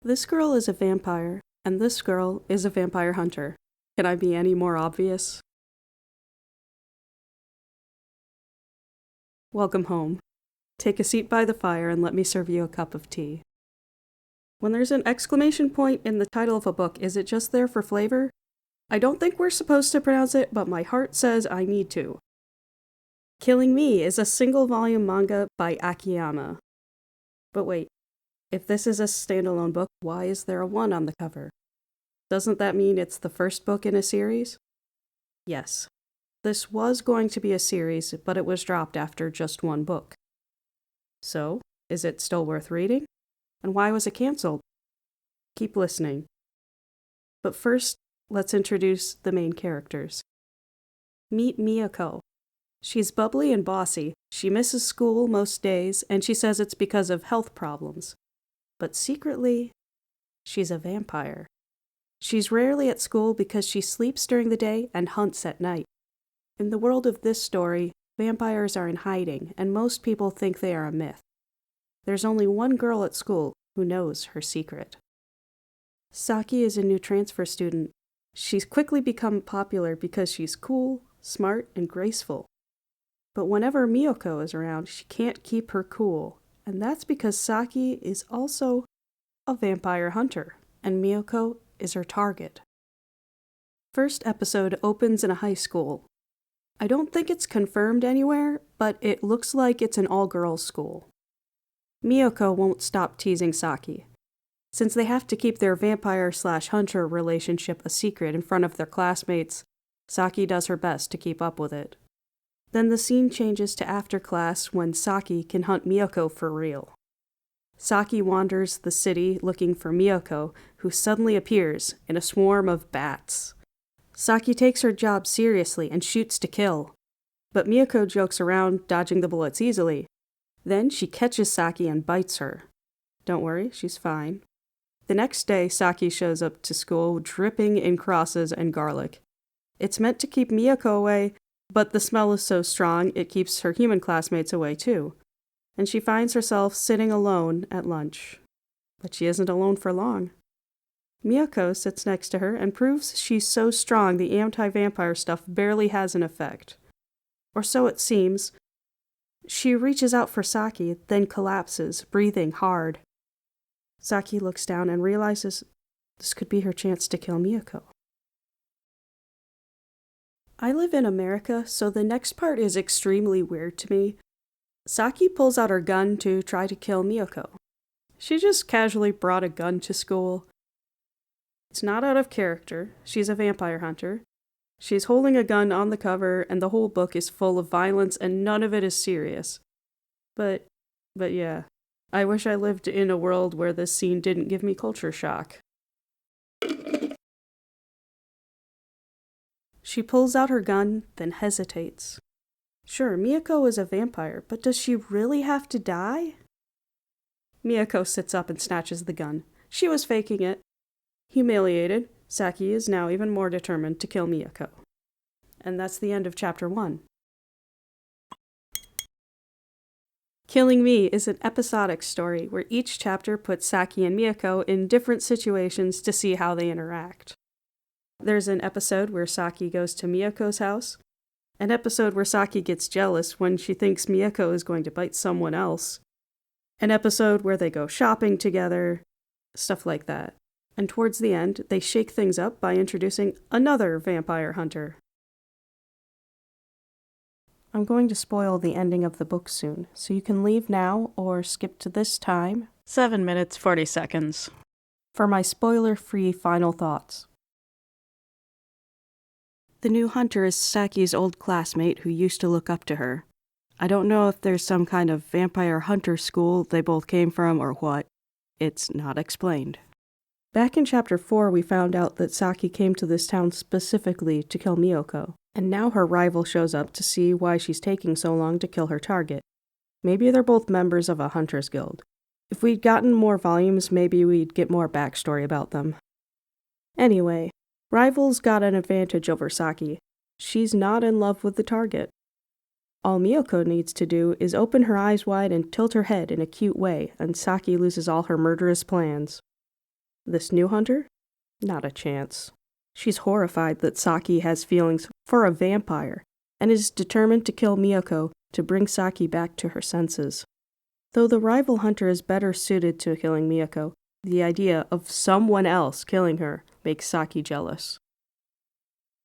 This girl is a vampire, and this girl is a vampire hunter. Can I be any more obvious? Welcome home. Take a seat by the fire and let me serve you a cup of tea. When there's an exclamation point in the title of a book, is it just there for flavor? I don't think we're supposed to pronounce it, but my heart says I need to. Killing Me is a single-volume manga by Akiyama. But wait, if this is a standalone book, why is there a 1 on the cover? Doesn't that mean it's the first book in a series? Yes. This was going to be a series, but it was dropped after just 1 book. So, is it still worth reading? And why was it cancelled? Keep listening. But first, let's introduce the main characters. Meet Miyako. She's bubbly and bossy. She misses school most days, and she says it's because of health problems. But secretly, she's a vampire. She's rarely at school because she sleeps during the day and hunts at night. In the world of this story, vampires are in hiding, and most people think they are a myth. There's only one girl at school who knows her secret. Saki is a new transfer student. She's quickly become popular because she's cool, smart, and graceful. But whenever Miyako is around, she can't keep her cool, and that's because Saki is also a vampire hunter, and Miyako is her target. First episode opens in a high school. I don't think it's confirmed anywhere, but it looks like it's an all-girls school. Miyako won't stop teasing Saki. Since they have to keep their vampire/hunter relationship a secret in front of their classmates, Saki does her best to keep up with it. Then the scene changes to after class when Saki can hunt Miyako for real. Saki wanders the city looking for Miyako, who suddenly appears in a swarm of bats. Saki takes her job seriously and shoots to kill. But Miyako jokes around, dodging the bullets easily. Then she catches Saki and bites her. Don't worry, she's fine. The next day, Saki shows up to school dripping in crosses and garlic. It's meant to keep Miyako away, but the smell is so strong it keeps her human classmates away too. And she finds herself sitting alone at lunch. But she isn't alone for long. Miyako sits next to her and proves she's so strong the anti-vampire stuff barely has an effect. Or so it seems. She reaches out for Saki, then collapses, breathing hard. Saki looks down and realizes this could be her chance to kill Miyako. I live in America, so the next part is extremely weird to me. Saki pulls out her gun to try to kill Miyako. She just casually brought a gun to school. It's not out of character. She's a vampire hunter. She's holding a gun on the cover, and the whole book is full of violence, and none of it is serious. But yeah, I wish I lived in a world where this scene didn't give me culture shock. She pulls out her gun, then hesitates. Sure, Miyako is a vampire, but does she really have to die? Miyako sits up and snatches the gun. She was faking it. Humiliated, Saki is now even more determined to kill Miyako. And that's the end of Chapter 1. Killing Me is an episodic story where each chapter puts Saki and Miyako in different situations to see how they interact. There's an episode where Saki goes to Miyako's house, an episode where Saki gets jealous when she thinks Miyako is going to bite someone else, an episode where they go shopping together, stuff like that. And towards the end, they shake things up by introducing another vampire hunter. I'm going to spoil the ending of the book soon, so you can leave now or skip to this time, 7 minutes 40 seconds, for my spoiler-free final thoughts. The new hunter is Saki's old classmate who used to look up to her. I don't know if there's some kind of vampire hunter school they both came from or what. It's not explained. Back in Chapter 4, we found out that Saki came to this town specifically to kill Miyako, and now her rival shows up to see why she's taking so long to kill her target. Maybe they're both members of a hunter's guild. If we'd gotten more volumes, maybe we'd get more backstory about them. Anyway, rivals got an advantage over Saki. She's not in love with the target. All Miyako needs to do is open her eyes wide and tilt her head in a cute way, and Saki loses all her murderous plans. This new hunter? Not a chance. She's horrified that Saki has feelings for a vampire and is determined to kill Miyako to bring Saki back to her senses. Though the rival hunter is better suited to killing Miyako, the idea of someone else killing her makes Saki jealous.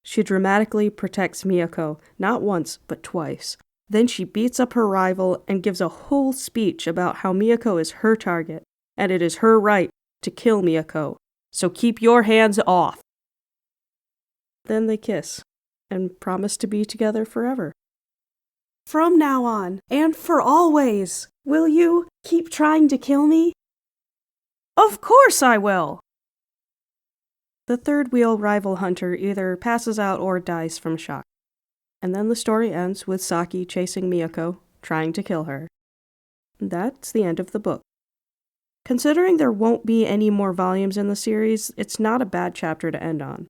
She dramatically protects Miyako, not once, but twice. Then she beats up her rival and gives a whole speech about how Miyako is her target, and it is her right to kill Miyako, so keep your hands off. Then they kiss, and promise to be together forever. From now on, and for always, will you keep trying to kill me? Of course I will! The third wheel rival hunter either passes out or dies from shock. And then the story ends with Saki chasing Miyako, trying to kill her. That's the end of the book. Considering there won't be any more volumes in the series, it's not a bad chapter to end on.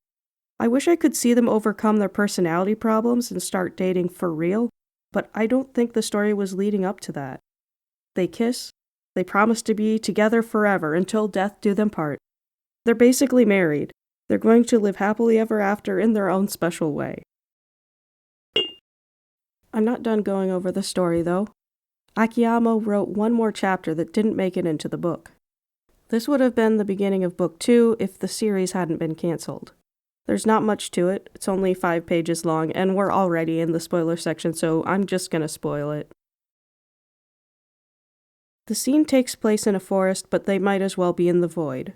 I wish I could see them overcome their personality problems and start dating for real, but I don't think the story was leading up to that. They kiss, they promise to be together forever until death do them part. They're basically married. They're going to live happily ever after in their own special way. I'm not done going over the story, though. Akiyama wrote one more chapter that didn't make it into the book. This would have been the beginning of Book 2 if the series hadn't been cancelled. There's not much to it, it's only 5 pages long, and we're already in the spoiler section, so I'm just gonna spoil it. The scene takes place in a forest, but they might as well be in the void.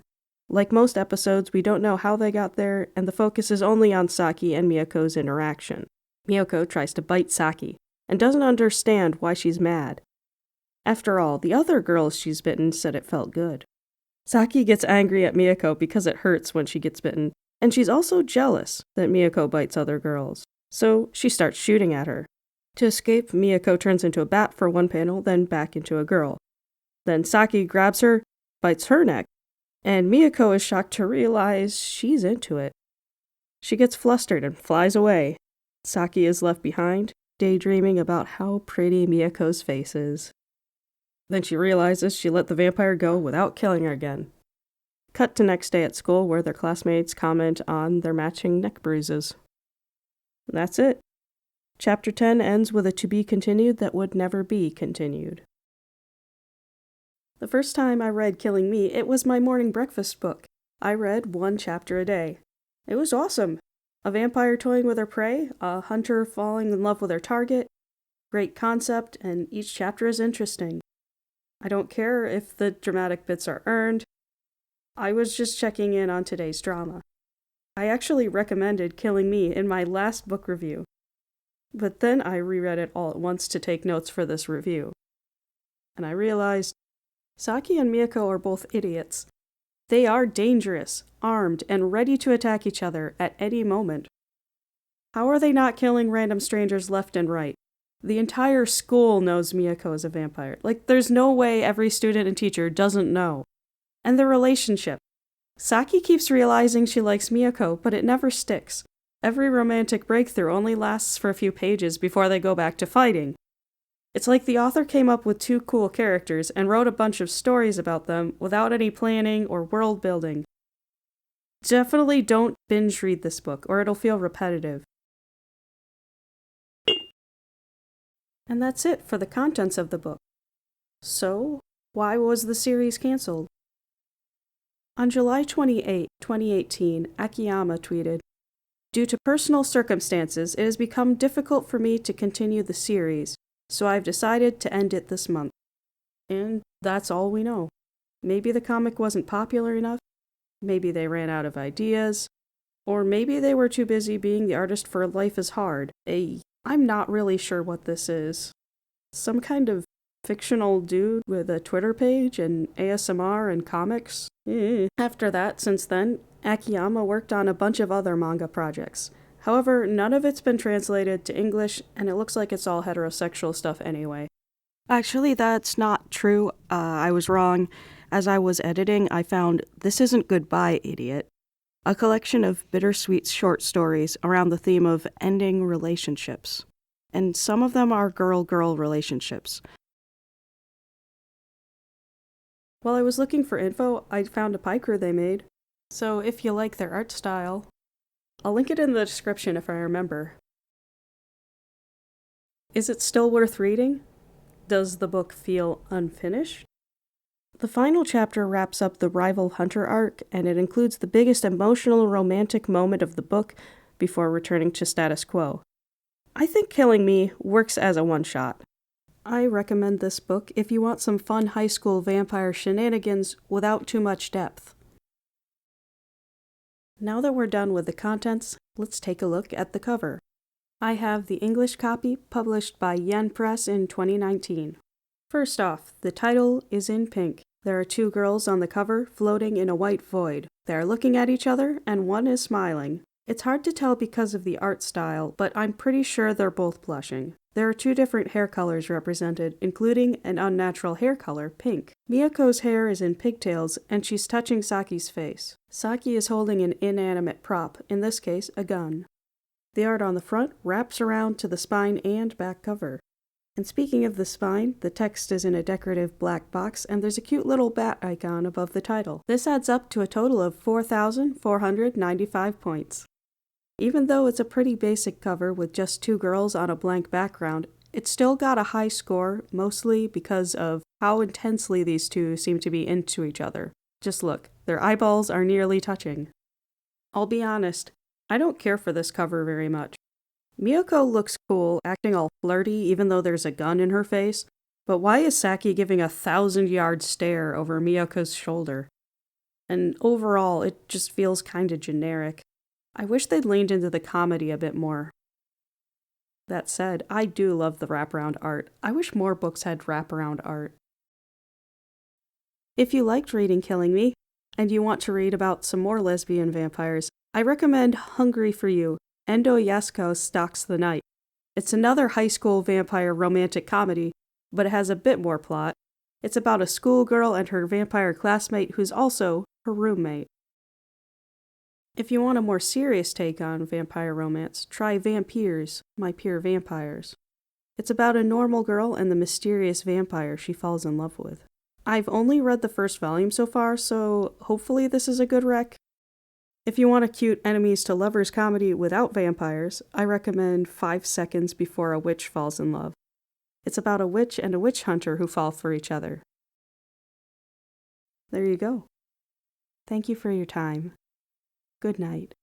Like most episodes, we don't know how they got there, and the focus is only on Saki and Miyako's interaction. Miyako tries to bite Saki, and doesn't understand why she's mad. After all, the other girls she's bitten said it felt good. Saki gets angry at Miyako because it hurts when she gets bitten, and she's also jealous that Miyako bites other girls, so she starts shooting at her. To escape, Miyako turns into a bat for one panel, then back into a girl. Then Saki grabs her, bites her neck, and Miyako is shocked to realize she's into it. She gets flustered and flies away. Saki is left behind, daydreaming about how pretty Miyako's face is. Then she realizes she let the vampire go without killing her again. Cut to next day at school where their classmates comment on their matching neck bruises. That's it. Chapter 10 ends with a to be continued that would never be continued. The first time I read Killing Me, it was my morning breakfast book. I read 1 chapter a day. It was awesome. A vampire toying with her prey, a hunter falling in love with her target. Great concept, and each chapter is interesting. I don't care if the dramatic bits are earned. I was just checking in on today's drama. I actually recommended Killing Me in my last book review, but then I reread it all at once to take notes for this review. And I realized Saki and Miyako are both idiots. They are dangerous, armed, and ready to attack each other at any moment. How are they not killing random strangers left and right? The entire school knows Miyako is a vampire. There's no way every student and teacher doesn't know. And their relationship. Saki keeps realizing she likes Miyako, but it never sticks. Every romantic breakthrough only lasts for a few pages before they go back to fighting. It's like the author came up with 2 cool characters and wrote a bunch of stories about them without any planning or world building. Definitely don't binge read this book, or it'll feel repetitive. And that's it for the contents of the book. So, why was the series cancelled? On July 28, 2018, Akiyama tweeted, "Due to personal circumstances, it has become difficult for me to continue the series, so I've decided to end it this month." And that's all we know. Maybe the comic wasn't popular enough, maybe they ran out of ideas, or maybe they were too busy being the artist for Life is Hard. I'm not really sure what this is. Some kind of fictional dude with a Twitter page and ASMR and comics? After that, since then, Akiyama worked on a bunch of other manga projects. However, none of it's been translated to English, and it looks like it's all heterosexual stuff anyway. Actually, that's not true. I was wrong. As I was editing, I found This Isn't Goodbye, Idiot, a collection of bittersweet short stories around the theme of ending relationships. And some of them are girl-girl relationships. While I was looking for info, I found a pie crew they made. So if you like their art style, I'll link it in the description if I remember. Is it still worth reading? Does the book feel unfinished? The final chapter wraps up the rival hunter arc, and it includes the biggest emotional romantic moment of the book before returning to status quo. I think Killing Me works as a one-shot. I recommend this book if you want some fun high school vampire shenanigans without too much depth. Now that we're done with the contents, let's take a look at the cover. I have the English copy published by Yen Press in 2019. First off, the title is in pink. There are two girls on the cover floating in a white void. They are looking at each other and one is smiling. It's hard to tell because of the art style, but I'm pretty sure they're both blushing. There are two different hair colors represented, including an unnatural hair color, pink. Miyako's hair is in pigtails, and she's touching Saki's face. Saki is holding an inanimate prop, in this case, a gun. The art on the front wraps around to the spine and back cover. And speaking of the spine, the text is in a decorative black box, and there's a cute little bat icon above the title. This adds up to a total of 4,495 points. Even though it's a pretty basic cover with just two girls on a blank background, it still got a high score, mostly because of how intensely these two seem to be into each other. Just look, their eyeballs are nearly touching. I'll be honest, I don't care for this cover very much. Miyako looks cool, acting all flirty even though there's a gun in her face, but why is Saki giving a 1,000-yard stare over Miyako's shoulder? And overall, it just feels kinda generic. I wish they'd leaned into the comedy a bit more. That said, I do love the wraparound art. I wish more books had wraparound art. If you liked reading Killing Me, and you want to read about some more lesbian vampires, I recommend Hungry for You. Endo Yasuko Stalks the Night. It's another high school vampire romantic comedy, but it has a bit more plot. It's about a schoolgirl and her vampire classmate who's also her roommate. If you want a more serious take on vampire romance, try Vampires, My Peer Vampires. It's about a normal girl and the mysterious vampire she falls in love with. I've only read the first volume so far, so hopefully this is a good rec. If you want a cute enemies to lovers comedy without vampires, I recommend 5 Seconds Before a Witch Falls in Love. It's about a witch and a witch hunter who fall for each other. There you go. Thank you for your time. Good night.